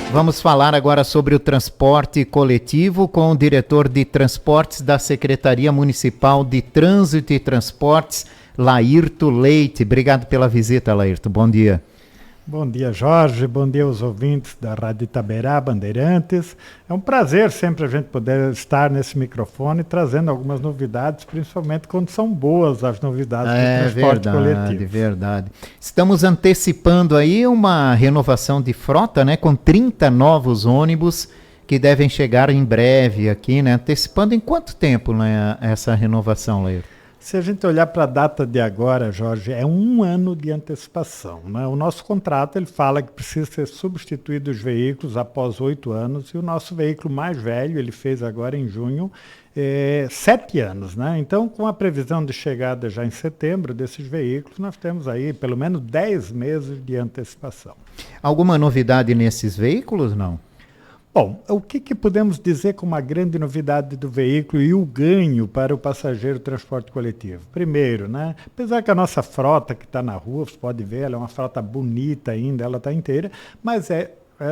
Vamos falar agora sobre o transporte coletivo com o diretor de transportes da Secretaria Municipal de Trânsito e Transportes, Laírto Leite. Obrigado pela visita, Laírto. Bom dia. Bom dia, Jorge. Bom dia aos ouvintes da Rádio Itaberá, Bandeirantes. É um prazer sempre a gente poder estar nesse microfone trazendo algumas novidades, principalmente quando são boas as novidades do transporte coletivo. É verdade. Estamos antecipando aí uma renovação de frota, né, com 30 novos ônibus que devem chegar em breve aqui, né? Antecipando em quanto tempo, né, essa renovação, Laírto? Se a gente olhar para a data de agora, Jorge, é 1 ano de antecipação, né? O nosso contrato ele fala que precisa ser substituído os veículos após 8 anos e o nosso veículo mais velho, ele fez agora em junho, 7 anos, né? Então, com a previsão de chegada já em setembro desses veículos, nós temos aí pelo menos 10 meses de antecipação. Alguma novidade nesses veículos, não? Bom, o que podemos dizer como a grande novidade do veículo e o ganho para o passageiro transporte coletivo? Primeiro, né? Apesar que a nossa frota que está na rua, você pode ver, ela é uma frota bonita ainda, ela está inteira, mas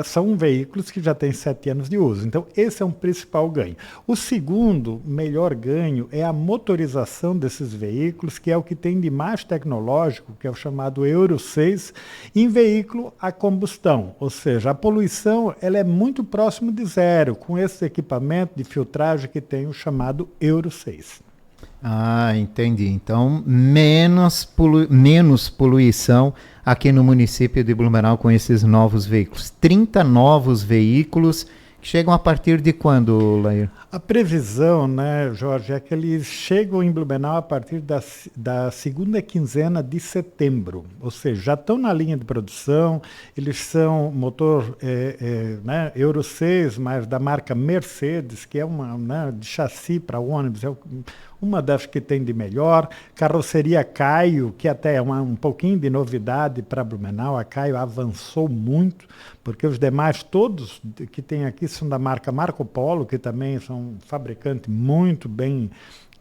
são veículos que já têm 7 anos de uso. Então, esse é um principal ganho. O segundo melhor ganho é a motorização desses veículos, que é o que tem de mais tecnológico, que é o chamado Euro 6, em veículo a combustão. Ou seja, a poluição ela é muito próximo de zero, com esse equipamento de filtragem que tem o chamado Euro 6. Ah, entendi. Então, menos poluição aqui no município de Blumenau com esses novos veículos. 30 novos veículos que chegam a partir de quando, Lair? A previsão, né, Jorge, é que eles chegam em Blumenau a partir da segunda quinzena de setembro. Ou seja, já estão na linha de produção, eles são motor né, Euro 6, mas da marca Mercedes, que é uma, né, de chassi para ônibus, uma das que tem de melhor. Carroceria Caio, que até é um pouquinho de novidade para Blumenau. A Caio avançou muito, porque os demais todos que tem aqui são da marca Marco Polo, que também são um fabricante muito bem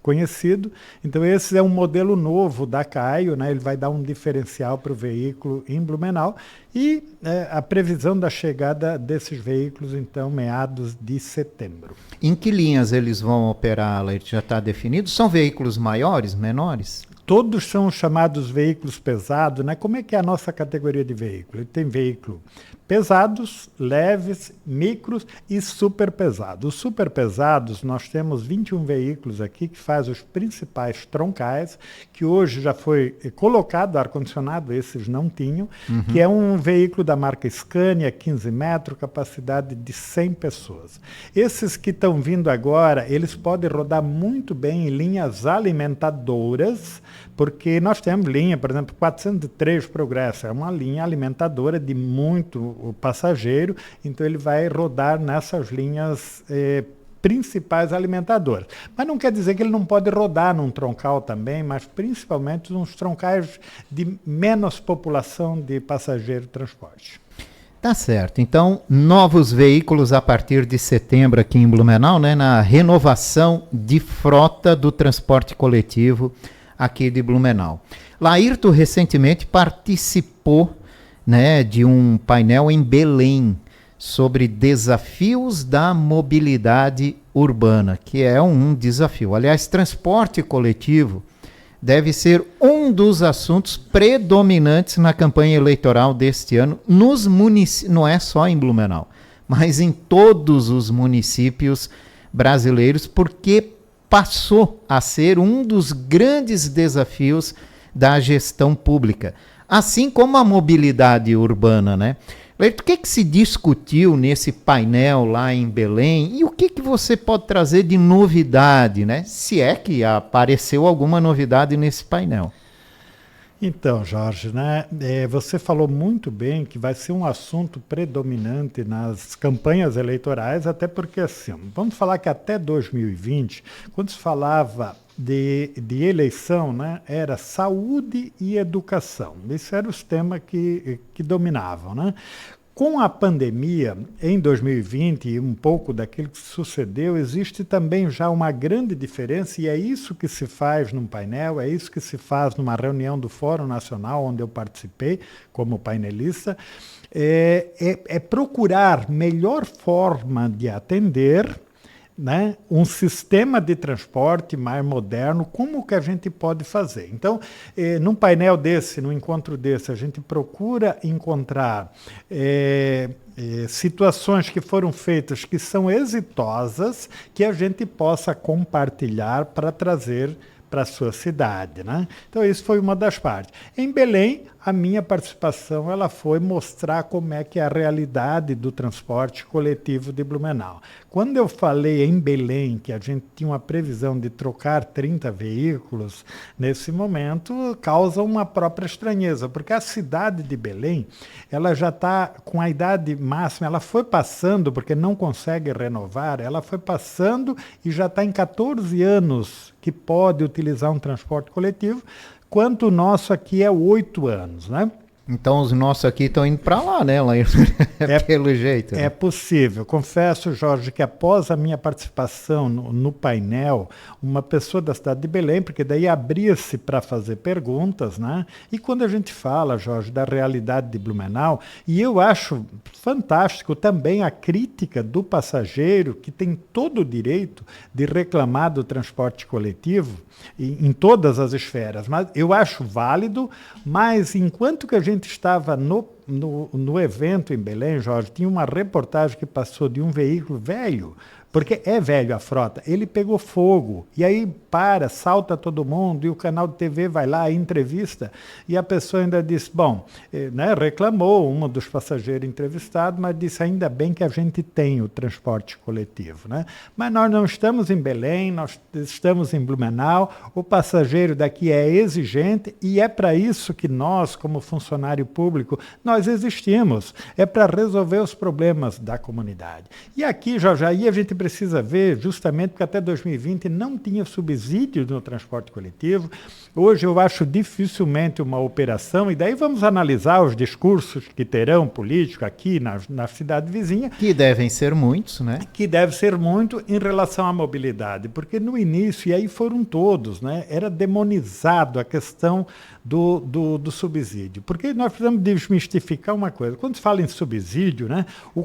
conhecido. Então esse é um modelo novo da Caio, né? Ele vai dar um diferencial para o veículo em Blumenau e a previsão da chegada desses veículos, então, meados de setembro. Em que linhas eles vão operar, Lair? Já está definido? São veículos maiores, menores? Todos são chamados veículos pesados, né? Como é que é a nossa categoria de veículo? Ele tem veículo pesados, leves, micros e super pesados. Os super pesados, nós temos 21 veículos aqui que fazem os principais troncais, que hoje já foi colocado ar-condicionado, esses não tinham, que é um veículo da marca Scania, 15 metros, capacidade de 100 pessoas. Esses que estão vindo agora, eles podem rodar muito bem em linhas alimentadoras, porque nós temos linha, por exemplo, 403 Progresso, é uma linha alimentadora de muito passageiro, então ele vai rodar nessas linhas principais alimentadoras. Mas não quer dizer que ele não pode rodar num troncal também, mas principalmente nos troncais de menos população de passageiro transporte. Tá certo. Então, novos veículos a partir de setembro aqui em Blumenau, né, na renovação de frota do transporte coletivo aqui de Blumenau. Laírto recentemente participou, né, de um painel em Belém sobre desafios da mobilidade urbana, que é um desafio. Aliás, transporte coletivo deve ser um dos assuntos predominantes na campanha eleitoral deste ano, nos municípios, não é só em Blumenau, mas em todos os municípios brasileiros, porque passou a ser um dos grandes desafios da gestão pública, assim como a mobilidade urbana, né? Leito, o que se discutiu nesse painel lá em Belém e o que você pode trazer de novidade, né? Se é que apareceu alguma novidade nesse painel. Então, Jorge, né, você falou muito bem que vai ser um assunto predominante nas campanhas eleitorais, até porque, assim, vamos falar que até 2020, quando se falava de eleição, né, era saúde e educação. Esses eram os temas que dominavam, né? Com a pandemia, em 2020, e um pouco daquilo que sucedeu, existe também já uma grande diferença, e é isso que se faz num painel, é isso que se faz numa reunião do Fórum Nacional, onde eu participei como painelista, é procurar melhor forma de atender, né, um sistema de transporte mais moderno, como que a gente pode fazer. Então, num painel desse, num encontro desse, a gente procura encontrar situações que foram feitas que são exitosas, que a gente possa compartilhar para trazer para a sua cidade, né? Então, isso foi uma das partes. Em Belém, a minha participação ela foi mostrar como é que é a realidade do transporte coletivo de Blumenau. Quando eu falei em Belém que a gente tinha uma previsão de trocar 30 veículos, nesse momento causa uma própria estranheza, porque a cidade de Belém ela já está com a idade máxima, ela foi passando, porque não consegue renovar, ela foi passando e já está em 14 anos que pode utilizar um transporte coletivo, quanto o nosso aqui é 8 anos, né? Então os nossos aqui estão indo para lá, né? Pelo jeito. Né? É possível. Confesso, Jorge, que após a minha participação no painel, uma pessoa da cidade de Belém, porque daí abria-se para fazer perguntas, né? E quando a gente fala, Jorge, da realidade de Blumenau, e eu acho fantástico também a crítica do passageiro, que tem todo o direito de reclamar do transporte coletivo, em todas as esferas, mas eu acho válido, mas enquanto que a gente estava no evento em Belém, Jorge, tinha uma reportagem que passou de um veículo velho, porque é velho a frota, ele pegou fogo, e aí salta todo mundo, e o canal de TV vai lá, entrevista, e a pessoa ainda disse, né, reclamou, um dos passageiros entrevistados, mas disse, ainda bem que a gente tem o transporte coletivo, né? Mas nós não estamos em Belém, nós estamos em Blumenau, o passageiro daqui é exigente, e é para isso que nós, como funcionário público, nós existimos, é para resolver os problemas da comunidade. E aqui, Jorge, aí a gente precisa ver, justamente porque até 2020 não tinha subsídio no transporte coletivo. Hoje eu acho dificilmente uma operação, e daí vamos analisar os discursos que terão político aqui na cidade vizinha. Que devem ser muitos, né? Que deve ser muito em relação à mobilidade, porque no início, e aí foram todos, né? Era demonizado a questão do subsídio. Porque nós precisamos desmistificar uma coisa. Quando se fala em subsídio, né? O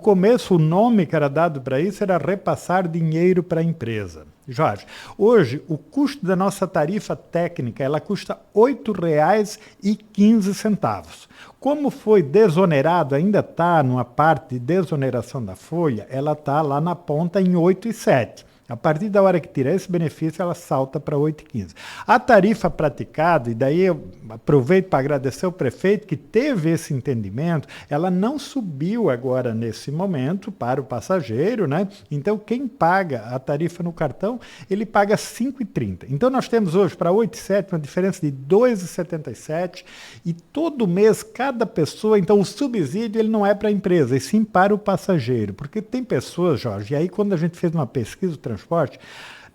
nome que era dado para isso era repassar dinheiro para a empresa. Jorge, hoje o custo da nossa tarifa técnica ela custa R$ 8,15. Como foi desonerado, ainda está numa parte de desoneração da folha, ela está lá na ponta em 8,7. A partir da hora que tira esse benefício, ela salta para 8,15. A tarifa praticada, e daí eu aproveito para agradecer ao prefeito que teve esse entendimento, ela não subiu agora nesse momento para o passageiro, né? Então, quem paga a tarifa no cartão, ele paga 5,30. Então, nós temos hoje para 8,7 uma diferença de 2,77 e todo mês, cada pessoa, então o subsídio ele não é para a empresa, e sim para o passageiro, porque tem pessoas, Jorge, e aí quando a gente fez uma pesquisa do transporte,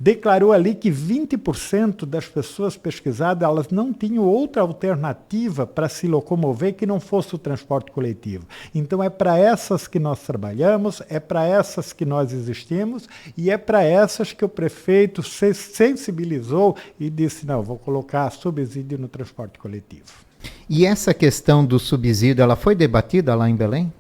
declarou ali que 20% das pessoas pesquisadas elas não tinham outra alternativa para se locomover que não fosse o transporte coletivo. Então é para essas que nós trabalhamos, é para essas que nós existimos e é para essas que o prefeito se sensibilizou e disse, não, vou colocar subsídio no transporte coletivo. E essa questão do subsídio, ela foi debatida lá em Belém?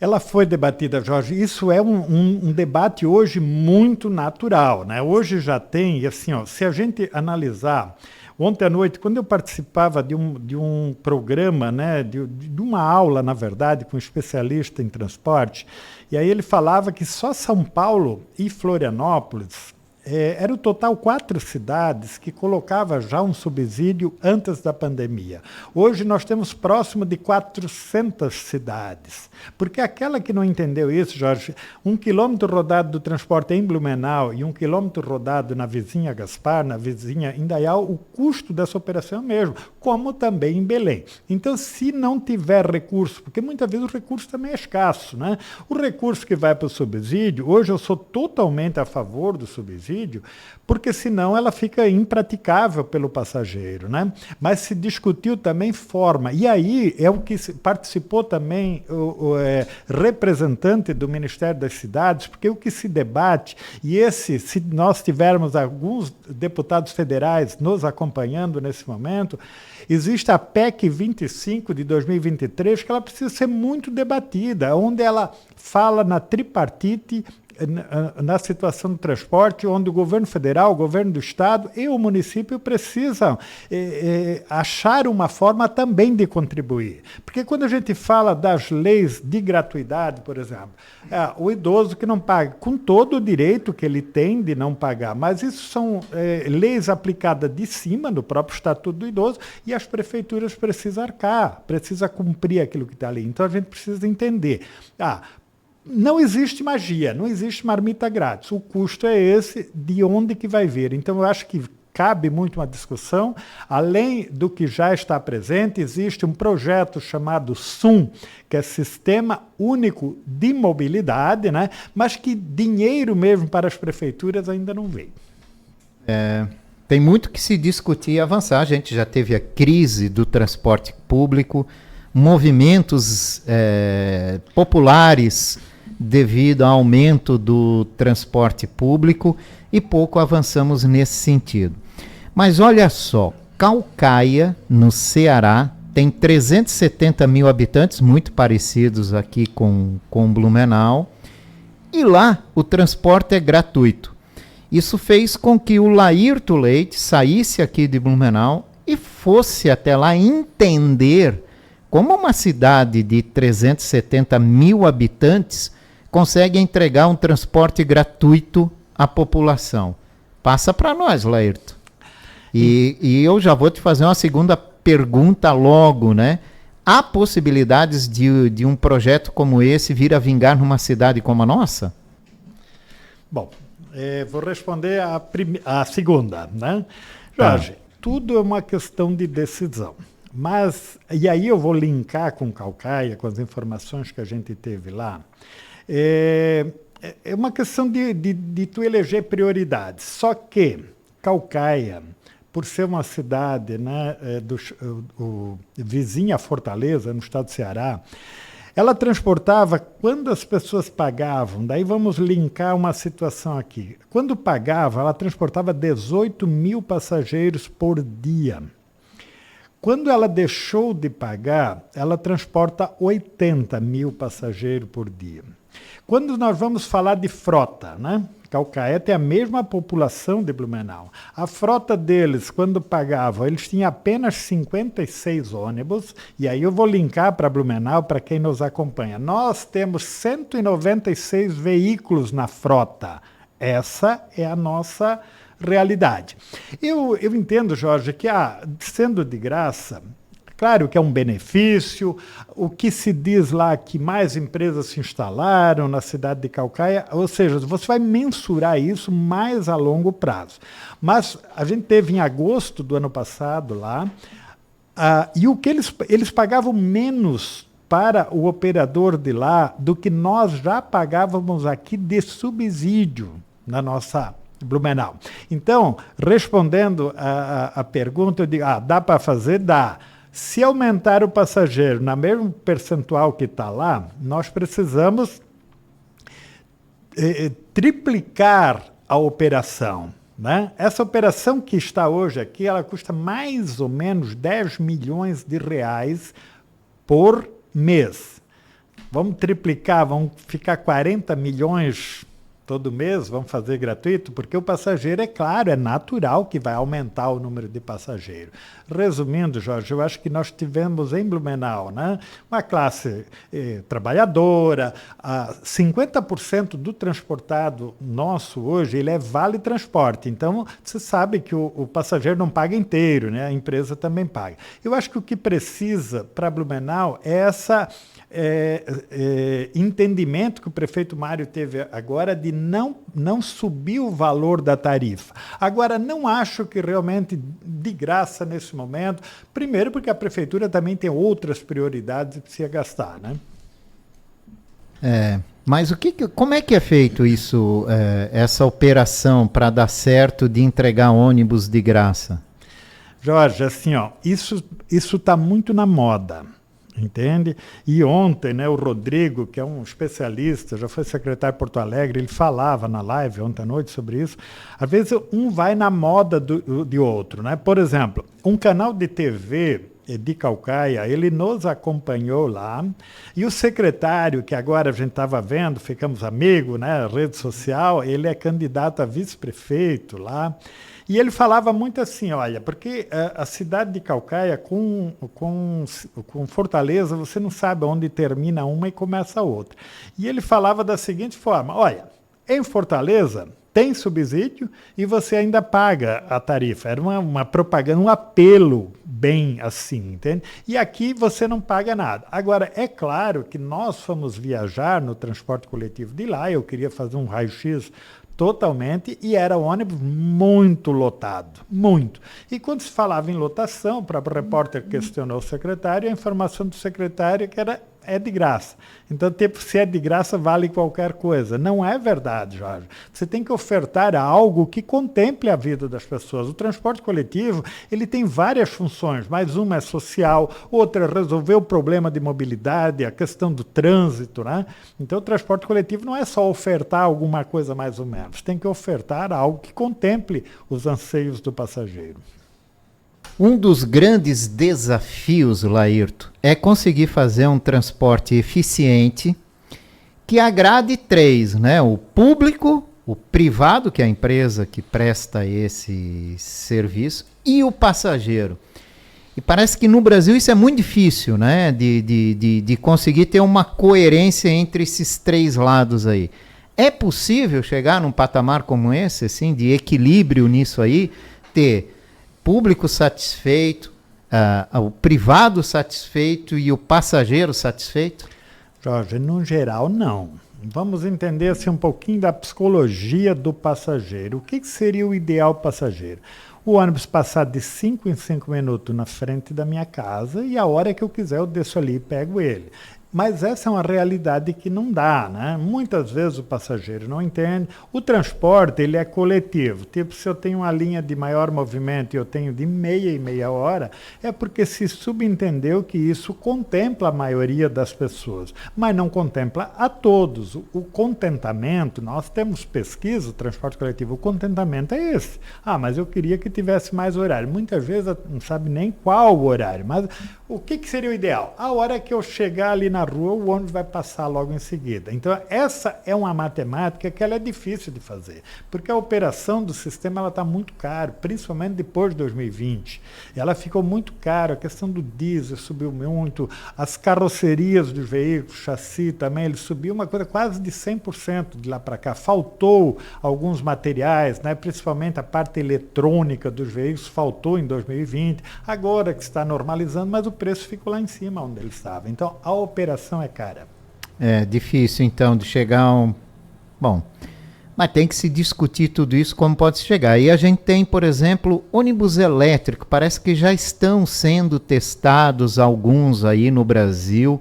Ela foi debatida, Jorge. Isso é um debate hoje muito natural, né? Hoje já tem, assim, se a gente analisar, ontem à noite, quando eu participava de um programa, né, de uma aula, na verdade, com um especialista em transporte, e aí ele falava que só São Paulo e Florianópolis era o total 4 cidades que colocava já um subsídio antes da pandemia. Hoje nós temos próximo de 400 cidades. Porque aquela que não entendeu isso, Jorge, 1 quilômetro rodado do transporte em Blumenau e 1 quilômetro rodado na vizinha Gaspar, na vizinha Indaial, o custo dessa operação é o mesmo, como também em Belém. Então, se não tiver recurso, porque muitas vezes o recurso também é escasso, né? O recurso que vai para o subsídio, hoje eu sou totalmente a favor do subsídio, subsídio, porque senão ela fica impraticável pelo passageiro, né? Mas se discutiu também forma. E aí é o que participou também o representante do Ministério das Cidades, porque o que se debate, se nós tivermos alguns deputados federais nos acompanhando nesse momento, existe a PEC 25 de 2023, que ela precisa ser muito debatida, onde ela fala na tripartite, na situação do transporte, onde o governo federal, o governo do estado e o município precisam achar uma forma também de contribuir. Porque quando a gente fala das leis de gratuidade, por exemplo, o idoso que não paga, com todo o direito que ele tem de não pagar, mas isso são leis aplicadas de cima do próprio Estatuto do Idoso e as prefeituras precisam arcar, precisam cumprir aquilo que está ali. Então a gente precisa entender. Não existe magia, não existe marmita grátis. O custo é esse, de onde que vai vir. Então, eu acho que cabe muito uma discussão. Além do que já está presente, existe um projeto chamado SUM, que é Sistema Único de Mobilidade, né? Mas que dinheiro mesmo para as prefeituras ainda não veio. Tem muito que se discutir e avançar. A gente já teve a crise do transporte público, movimentos populares devido ao aumento do transporte público e pouco avançamos nesse sentido. Mas olha só, Caucaia, no Ceará, tem 370 mil habitantes, muito parecidos aqui com Blumenau, e lá o transporte é gratuito. Isso fez com que o Laírto Leite saísse aqui de Blumenau e fosse até lá entender como uma cidade de 370 mil habitantes consegue entregar um transporte gratuito à população. Passa para nós, Laírto. E eu já vou te fazer uma segunda pergunta logo, né? Há possibilidades de um projeto como esse vir a vingar numa cidade como a nossa? Bom, vou responder a segunda, né? Jorge, tudo é uma questão de decisão. E aí eu vou linkar com Caucaia, com as informações que a gente teve lá. É uma questão de tu eleger prioridades. Só que Caucaia, por ser uma cidade, né, vizinha a Fortaleza, no estado do Ceará, ela transportava, quando as pessoas pagavam, daí vamos linkar uma situação aqui. Quando pagava, ela transportava 18 mil passageiros por dia. Quando ela deixou de pagar, ela transporta 80 mil passageiros por dia. Quando nós vamos falar de frota, né? Caucaia tem a mesma população de Blumenau. A frota deles, quando pagava, eles tinham apenas 56 ônibus, e aí eu vou linkar para Blumenau, para quem nos acompanha. Nós temos 196 veículos na frota. Essa é a nossa realidade. Eu entendo, Jorge, que sendo de graça, claro que é um benefício, o que se diz lá que mais empresas se instalaram na cidade de Caucaia, ou seja, você vai mensurar isso mais a longo prazo. Mas a gente teve em agosto do ano passado lá, e o que eles pagavam menos para o operador de lá do que nós já pagávamos aqui de subsídio na nossa Blumenau. Então, respondendo a pergunta, eu digo, dá para fazer? Dá. Se aumentar o passageiro na mesma percentual que está lá, nós precisamos triplicar a operação, né? Essa operação que está hoje aqui, ela custa mais ou menos 10 milhões de reais por mês. Vamos triplicar, vamos ficar 40 milhões todo mês, vamos fazer gratuito, porque o passageiro, é claro, é natural que vai aumentar o número de passageiros. Resumindo, Jorge, eu acho que nós tivemos em Blumenau, né, uma classe trabalhadora, 50% do transportado nosso hoje, ele é vale transporte, então você sabe que o passageiro não paga inteiro, né, a empresa também paga. Eu acho que o que precisa para Blumenau é essa entendimento que o prefeito Mário teve agora de não subir o valor da tarifa. Agora, não acho que realmente de graça nesse momento, primeiro porque a prefeitura também tem outras prioridades e precisa gastar, né? Mas como é que é feito isso, essa operação para dar certo de entregar ônibus de graça? Jorge, assim, ó, isso está muito na moda, entende? E ontem, né, o Rodrigo, que é um especialista, já foi secretário de Porto Alegre, ele falava na live ontem à noite sobre isso. Às vezes um vai na moda de outro, né? Por exemplo, um canal de TV de Caucaia, ele nos acompanhou lá, e o secretário, que agora a gente estava vendo, ficamos amigos, né, rede social, ele é candidato a vice-prefeito lá, e ele falava muito assim, olha, porque a cidade de Caucaia com Fortaleza, você não sabe onde termina uma e começa a outra. E ele falava da seguinte forma, olha, em Fortaleza tem subsídio e você ainda paga a tarifa. Era uma propaganda, um apelo bem assim, entende? E aqui você não paga nada. Agora, é claro que nós fomos viajar no transporte coletivo de lá, eu queria fazer um raio-x totalmente, e era um ônibus muito lotado, muito. E quando se falava em lotação, o próprio repórter questionou o secretário, e a informação do secretário é que é de graça. Então, tipo, se é de graça, vale qualquer coisa. Não é verdade, Jorge. Você tem que ofertar algo que contemple a vida das pessoas. O transporte coletivo, ele tem várias funções, mas uma é social, outra é resolver o problema de mobilidade, a questão do trânsito, né? Então, o transporte coletivo não é só ofertar alguma coisa mais ou menos. Tem que ofertar algo que contemple os anseios do passageiro. Um dos grandes desafios, Laírto, é conseguir fazer um transporte eficiente que agrade três, né? O público, o privado, que é a empresa que presta esse serviço, e o passageiro. E parece que no Brasil isso é muito difícil, né? De conseguir ter uma coerência entre esses três lados aí. É possível chegar num patamar como esse, assim, de equilíbrio nisso aí, ter público satisfeito, o privado satisfeito e o passageiro satisfeito? Jorge, no geral, não. Vamos entender assim, um pouquinho da psicologia do passageiro. O que seria o ideal passageiro? O ônibus passar de 5 em 5 minutos na frente da minha casa e a hora que eu quiser eu desço ali e pego ele. Mas essa é uma realidade que não dá, né? Muitas vezes o passageiro não entende. O transporte, ele é coletivo. Tipo, se eu tenho uma linha de maior movimento e eu tenho de meia e meia hora, é porque se subentendeu que isso contempla a maioria das pessoas, mas não contempla a todos. O contentamento, nós temos pesquisa, o transporte coletivo, o contentamento é esse. Ah, mas eu queria que tivesse mais horário. Muitas vezes não sabe nem qual o horário, mas o que seria o ideal? A hora que eu chegar ali na rua, o ônibus vai passar logo em seguida. Então, essa é uma matemática que ela é difícil de fazer, porque a operação do sistema está muito cara, principalmente depois de 2020. Ela ficou muito cara, a questão do diesel subiu muito, as carrocerias dos veículos, chassi também, ele subiu uma coisa quase de 100% de lá para cá. Faltou alguns materiais, né, principalmente a parte eletrônica dos veículos, faltou em 2020, agora que está normalizando, mas o preço ficou lá em cima onde ele estava. Então, a operação é cara. É difícil, então, de chegar a um... Bom, mas tem que se discutir tudo isso, como pode se chegar. E a gente tem, por exemplo, ônibus elétrico. Parece que já estão sendo testados alguns aí no Brasil.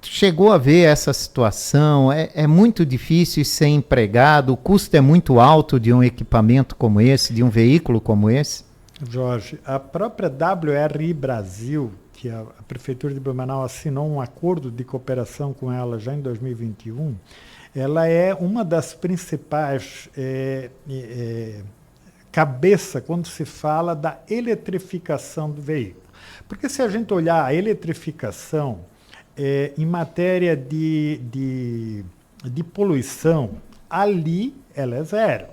Chegou a ver essa situação? É muito difícil ser empregado? O custo é muito alto de um equipamento como esse, de um veículo como esse? Jorge, a própria WRI Brasil, que a Prefeitura de Blumenau assinou um acordo de cooperação com ela já em 2021, ela é uma das principais cabeça quando se fala da eletrificação do veículo. Porque se a gente olhar a eletrificação em matéria de poluição, ali ela é zero.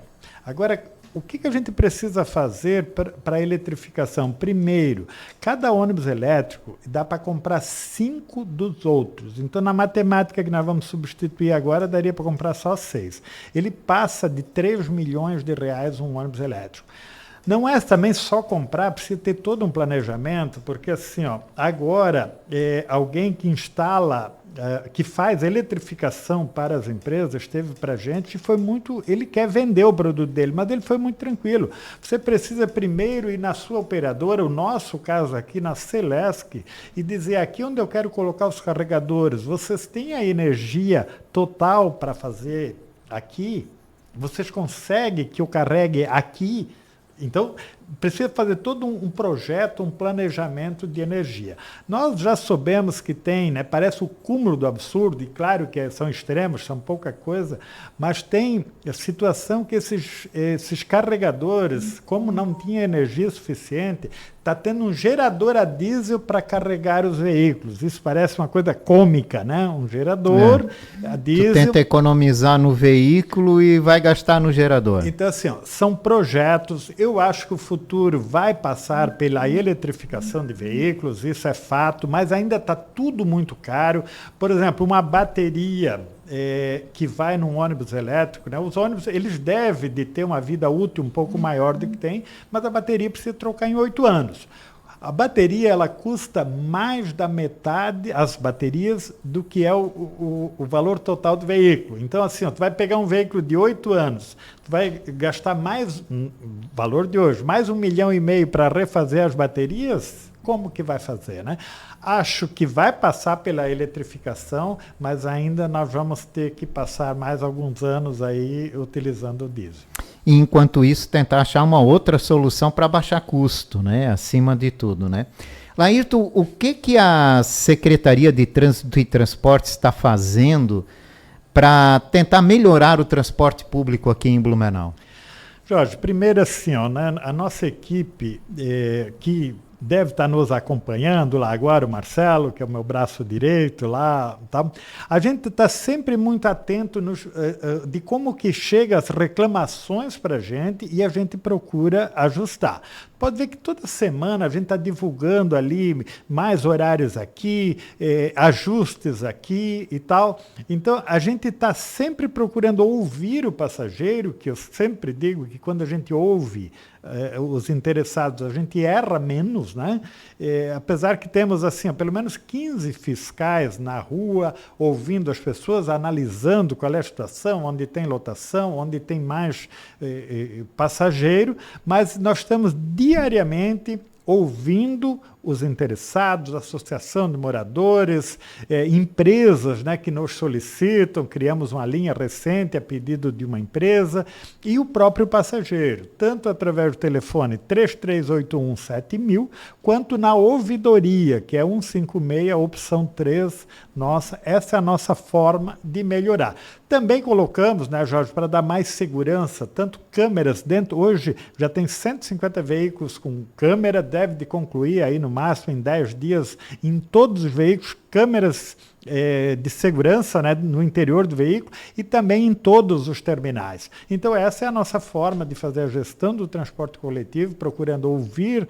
Agora, o que a gente precisa fazer para a eletrificação? Primeiro, cada ônibus elétrico dá para comprar 5 dos outros. Então, na matemática que nós vamos substituir agora, daria para comprar só 6. Ele passa de 3 milhões de reais um ônibus elétrico. Não é também só comprar, precisa ter todo um planejamento, porque assim, ó, agora alguém que instala, que faz eletrificação para as empresas, esteve para a gente e foi muito, ele quer vender o produto dele, mas ele foi muito tranquilo. Você precisa primeiro ir na sua operadora, o nosso caso aqui na Celesc, e dizer aqui onde eu quero colocar os carregadores, vocês têm a energia total para fazer aqui? Vocês conseguem que eu carregue aqui? Então, precisa fazer todo um projeto, um planejamento de energia. Nós já soubemos que tem, né, parece o cúmulo do absurdo, e claro que são extremos, são pouca coisa, mas tem a situação que esses carregadores, como não tinha energia suficiente, está tendo um gerador a diesel para carregar os veículos. Isso parece uma coisa cômica, né? Um gerador a diesel. Tu tenta economizar no veículo e vai gastar no gerador. Então, assim, ó, são projetos. Eu acho que o futuro vai passar pela eletrificação de veículos, isso é fato, mas ainda está tudo muito caro. Por exemplo, uma bateria que vai num ônibus elétrico, né? Os ônibus, eles devem de ter uma vida útil um pouco maior do que tem, mas a bateria precisa trocar em 8 anos. A bateria, ela custa mais da metade, as baterias, do que é o valor total do veículo. Então, assim, ó, tu vai pegar um veículo de 8 anos, tu vai gastar mais, valor de hoje, mais 1,5 milhão para refazer as baterias, como que vai fazer, né? Acho que vai passar pela eletrificação, mas ainda nós vamos ter que passar mais alguns anos aí utilizando o diesel. E enquanto isso, tentar achar uma outra solução para baixar custo, né? Acima de tudo, né? Laírton, o que a Secretaria de Trânsito e Transportes está fazendo para tentar melhorar o transporte público aqui em Blumenau? Jorge, primeiro assim, ó, né, a nossa equipe que deve estar nos acompanhando lá agora, o Marcelo, que é o meu braço direito lá, tá? A gente está sempre muito atento de como que chegam as reclamações para a gente e a gente procura ajustar. Pode ver que toda semana a gente está divulgando ali mais horários aqui, ajustes aqui e tal. Então, a gente está sempre procurando ouvir o passageiro, que eu sempre digo que quando a gente ouve os interessados, a gente erra menos, né? Apesar que temos, assim, pelo menos 15 fiscais na rua, ouvindo as pessoas, analisando qual é a situação, onde tem lotação, onde tem mais passageiro, mas nós estamos diariamente ouvindo os interessados, associação de moradores, empresas, né, que nos solicitam, criamos uma linha recente a pedido de uma empresa, e o próprio passageiro, tanto através do telefone 33817000, quanto na ouvidoria, que é 156, opção 3, nossa, essa é a nossa forma de melhorar. Também colocamos, né, Jorge, para dar mais segurança, tanto câmeras dentro, hoje já tem 150 veículos com câmera, deve de concluir aí no máximo em 10 dias em todos os veículos, câmeras de segurança, né, no interior do veículo e também em todos os terminais. Então essa é a nossa forma de fazer a gestão do transporte coletivo, procurando ouvir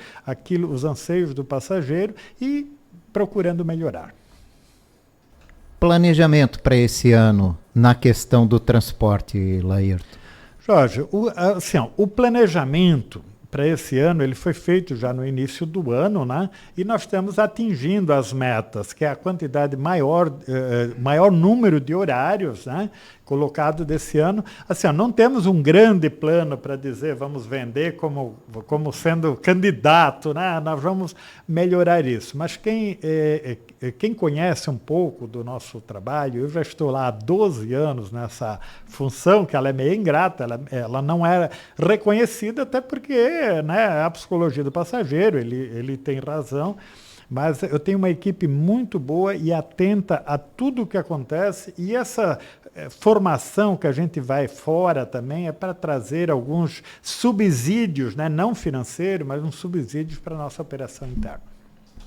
os anseios do passageiro e procurando melhorar. Planejamento para esse ano na questão do transporte, Laírton? Jorge, o planejamento para esse ano, ele foi feito já no início do ano, né? E nós estamos atingindo as metas, que é a quantidade maior número de horários, né, colocado desse ano. Assim, não temos um grande plano para dizer vamos vender como sendo candidato, né? Nós vamos melhorar isso. Mas quem conhece um pouco do nosso trabalho, eu já estou lá há 12 anos nessa função, que ela é meio ingrata, ela não é reconhecida, até porque, né, a psicologia do passageiro, ele tem razão, mas eu tenho uma equipe muito boa e atenta a tudo o que acontece, e essa formação que a gente vai fora também é para trazer alguns subsídios, né, não financeiros, mas uns subsídios para a nossa operação interna.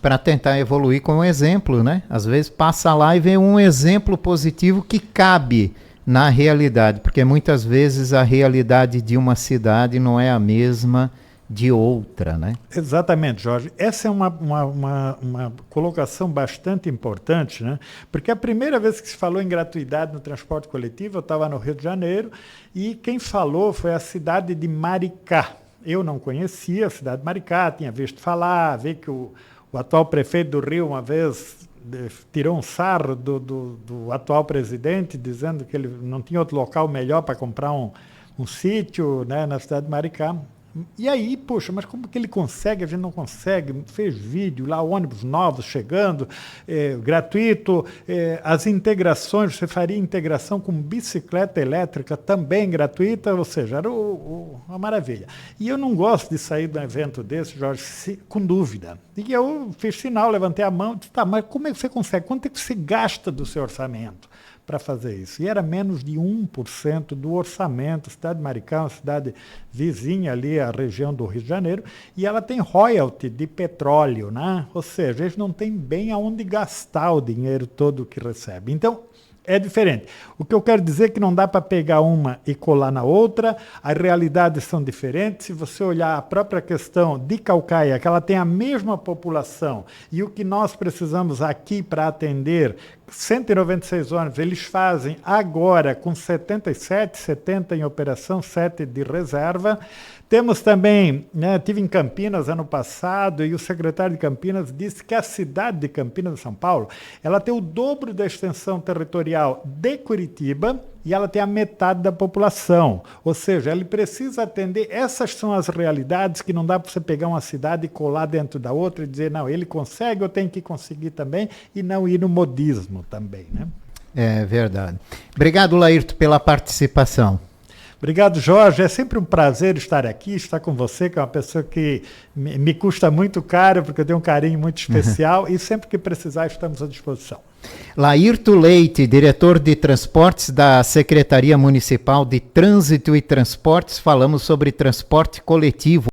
Para tentar evoluir com um exemplo, né? Às vezes passa lá e vem um exemplo positivo que cabe na realidade, porque muitas vezes a realidade de uma cidade não é a mesma de outra, né? Exatamente, Jorge. Essa é uma colocação bastante importante, né? Porque a primeira vez que se falou em gratuidade no transporte coletivo, eu estava no Rio de Janeiro, e quem falou foi a cidade de Maricá. Eu não conhecia a cidade de Maricá, tinha visto falar, vi que o atual prefeito do Rio uma vez tirou um sarro do atual presidente, dizendo que ele não tinha outro local melhor para comprar um sítio, né, na cidade de Maricá. E aí, poxa, mas como que ele consegue? A gente não consegue. Fez vídeo lá, ônibus novos chegando, gratuito. As integrações, você faria integração com bicicleta elétrica também gratuita, ou seja, era uma maravilha. E eu não gosto de sair de um evento desse, Jorge, com dúvida. E eu fiz sinal, levantei a mão, disse, tá, mas como é que você consegue? Quanto é que você gasta do seu orçamento para fazer isso? E era menos de 1% do orçamento. A cidade de Maricá é uma cidade vizinha ali à região do Rio de Janeiro, e ela tem royalty de petróleo, né? Ou seja, eles não têm bem aonde gastar o dinheiro todo que recebe. Então, é diferente. O que eu quero dizer é que não dá para pegar uma e colar na outra, as realidades são diferentes. Se você olhar a própria questão de Caucaia, que ela tem a mesma população, e o que nós precisamos aqui para atender 196 ônibus, eles fazem agora com 77, 70 em operação, 7 de reserva. Temos também, né, tive em Campinas ano passado, e o secretário de Campinas disse que a cidade de Campinas, de São Paulo, ela tem o dobro da extensão territorial de Curitiba, e ela tem a metade da população. Ou seja, ele precisa atender, essas são as realidades que não dá para você pegar uma cidade e colar dentro da outra e dizer, não, ele consegue, eu tenho que conseguir também, e não ir no modismo também, né? É verdade. Obrigado, Laírton, pela participação. Obrigado, Jorge. É sempre um prazer estar aqui, estar com você, que é uma pessoa que me custa muito caro, porque eu tenho um carinho muito especial, e sempre que precisar estamos à disposição. Laírton Leite, diretor de transportes da Secretaria Municipal de Trânsito e Transportes, falamos sobre transporte coletivo.